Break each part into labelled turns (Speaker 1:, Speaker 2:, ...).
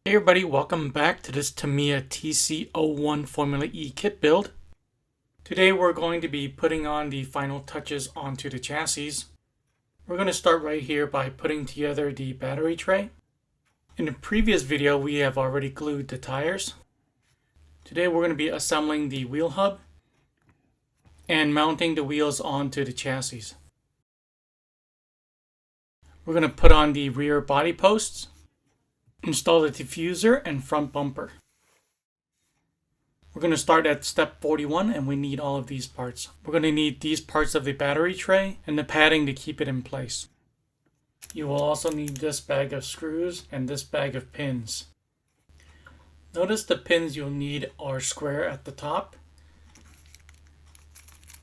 Speaker 1: Hey everybody, welcome back to this Tamiya TC-01 Formula E kit build. Today we're going to be putting on the final touches onto the chassis. We're going to start right here by putting together the battery tray. In the previous video we have already glued the tires. Today we're going to be assembling the wheel hub and mounting the wheels onto the chassis. We're going to put on the rear body posts. Install the diffuser and front bumper. We're going to start at step 41 and we need all of these parts. We're going to need these parts of the battery tray and the padding to keep it in place. You will also need this bag of screws and this bag of pins. Notice the pins you'll need are square at the top.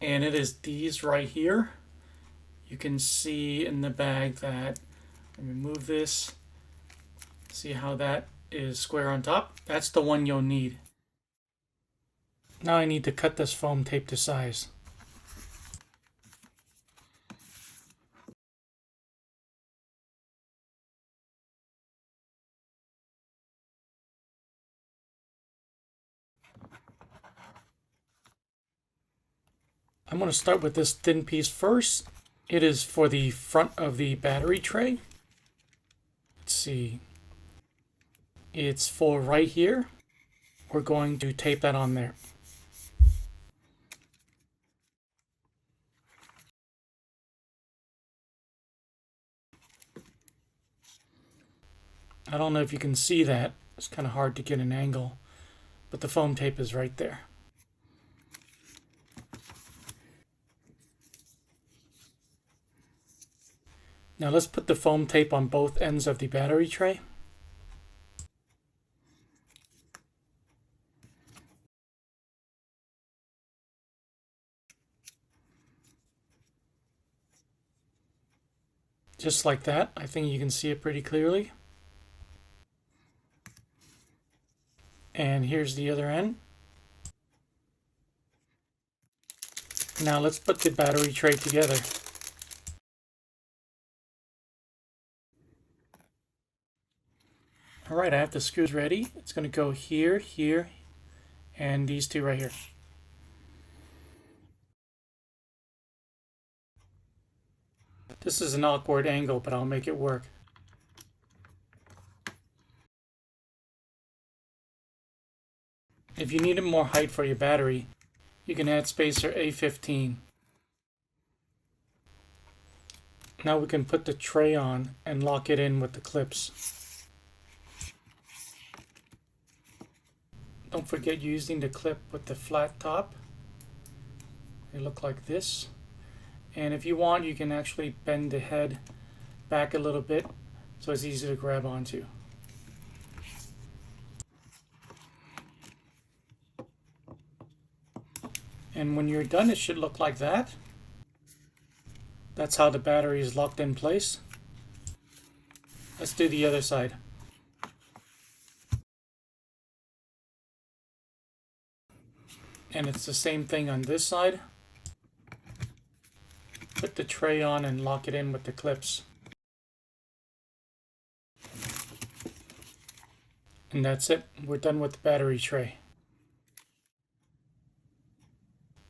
Speaker 1: And it is these right here. You can see in the bag that, let me move this. See how that is square on top? That's the one you'll need. Now I need to cut this foam tape to size. I'm going to start with this thin piece first. It is for the front of the battery tray. Let's see. It's for right here. We're going to tape that on there. I don't know if you can see that. It's kind of hard to get an angle, but the foam tape is right there. Now let's put the foam tape on both ends of the battery tray. Just like that. I think you can see it pretty clearly. And here's the other end. Now let's put the battery tray together. Alright, I have the screws ready. It's going to go here, here, and these two right here. This is an awkward angle, but I'll make it work. If you needed more height for your battery, you can add spacer A15. Now we can put the tray on and lock it in with the clips. Don't forget using the clip with the flat top. They look like this. And if you want, you can actually bend the head back a little bit so it's easy to grab onto. And when you're done, it should look like that. That's how the battery is locked in place. Let's do the other side. And it's the same thing on this side. Put the tray on and lock it in with the clips. And that's it. We're done with the battery tray.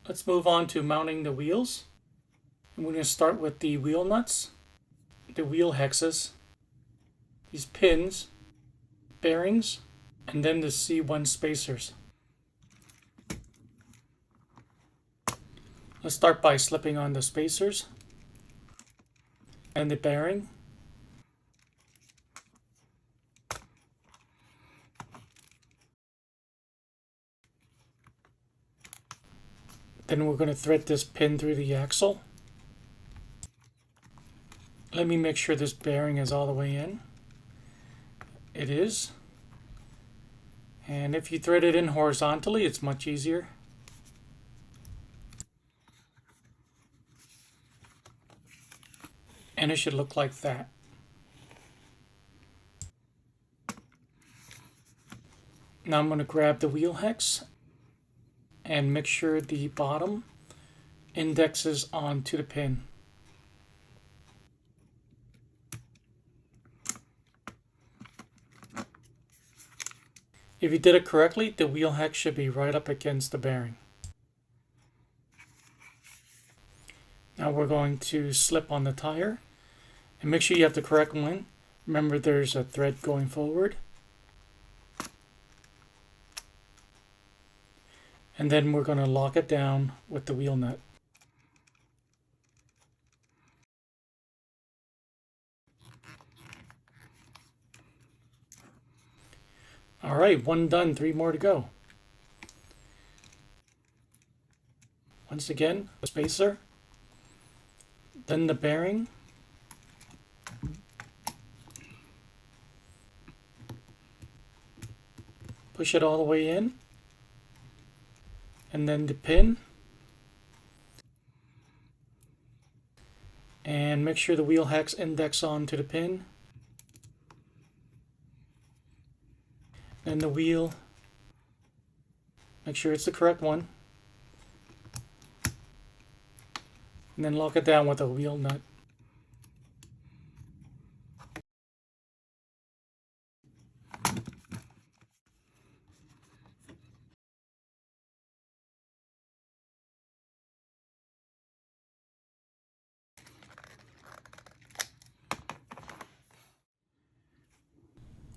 Speaker 1: Let's move on to mounting the wheels. And we're going to start with the wheel nuts, the wheel hexes, these pins, bearings, and then the C1 spacers. Let's start by slipping on the spacers and the bearing. Then we're going to thread this pin through the axle. Let me make sure this bearing is all the way in. It is. And if you thread it in horizontally, it's much easier. And it should look like that. Now I'm going to grab the wheel hex and make sure the bottom indexes onto the pin. If you did it correctly, the wheel hex should be right up against the bearing. Now we're going to slip on the tire and make sure you have the correct one. Remember, there's a thread going forward. And then we're going to lock it down with the wheel nut. All right, one done, 3 more to go. Once again, the spacer, then the bearing, push it all the way in, and then the pin, and make sure the wheel hex index onto the pin, and the wheel, make sure it's the correct one, and then lock it down with a wheel nut.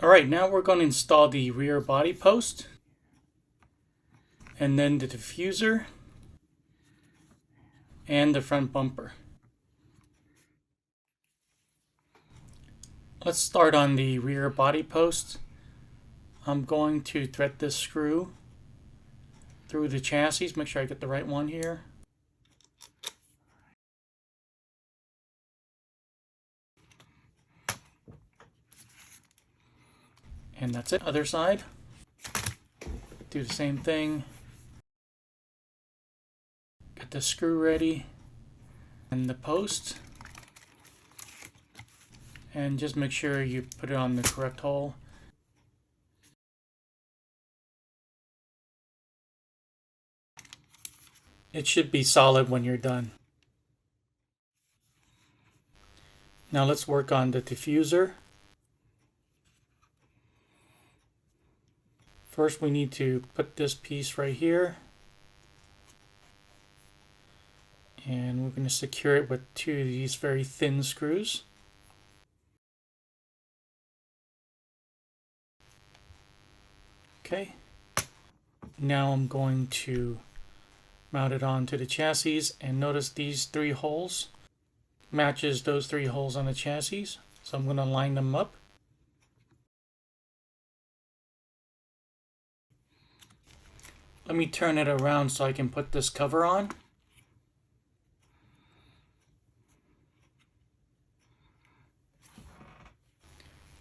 Speaker 1: Alright, now we're going to install the rear body post, and then the diffuser, and the front bumper. Let's start on the rear body post. I'm going to thread this screw through the chassis, make sure I get the right one here. And that's it. Other side. Do the same thing. Get the screw ready. And the post. And just make sure you put it on the correct hole. It should be solid when you're done. Now let's work on the diffuser. First we need to put this piece right here. And we're going to secure it with 2 of these very thin screws. Okay. Now I'm going to mount it onto the chassis, and notice these 3 holes matches those 3 holes on the chassis. So I'm going to line them up. Let me turn it around so I can put this cover on.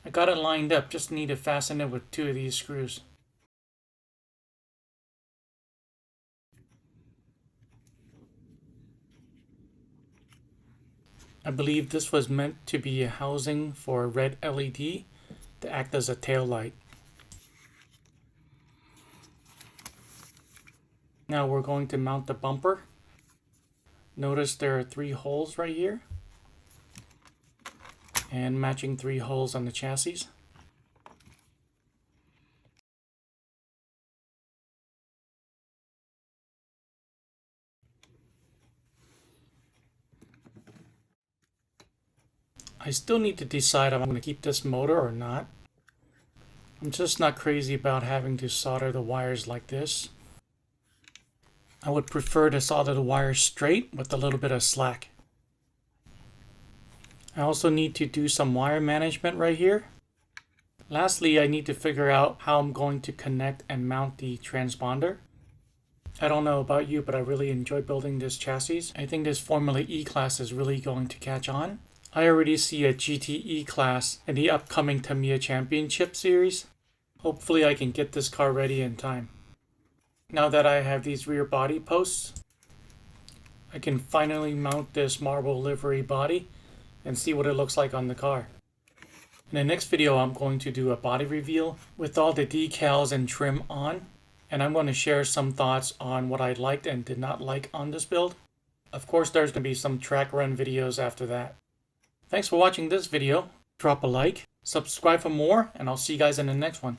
Speaker 1: I got it lined up, just need to fasten it with 2 of these screws. I believe this was meant to be a housing for a red LED to act as a tail light. Now we're going to mount the bumper. Notice there are 3 holes right here, and matching 3 holes on the chassis. I still need to decide if I'm going to keep this motor or not. I'm just not crazy about having to solder the wires like this. I would prefer to solder the wires straight with a little bit of slack. I also need to do some wire management right here. Lastly, I need to figure out how I'm going to connect and mount the transponder. I don't know about you, but I really enjoy building this chassis. I think this Formula E class is really going to catch on. I already see a GTE class in the upcoming Tamiya Championship Series. Hopefully I can get this car ready in time. Now that I have these rear body posts, I can finally mount this marble livery body and see what it looks like on the car. In the next video, I'm going to do a body reveal with all the decals and trim on, and I'm going to share some thoughts on what I liked and did not like on this build. Of course, there's going to be some track run videos after that. Thanks for watching this video. Drop a like, subscribe for more, and I'll see you guys in the next one.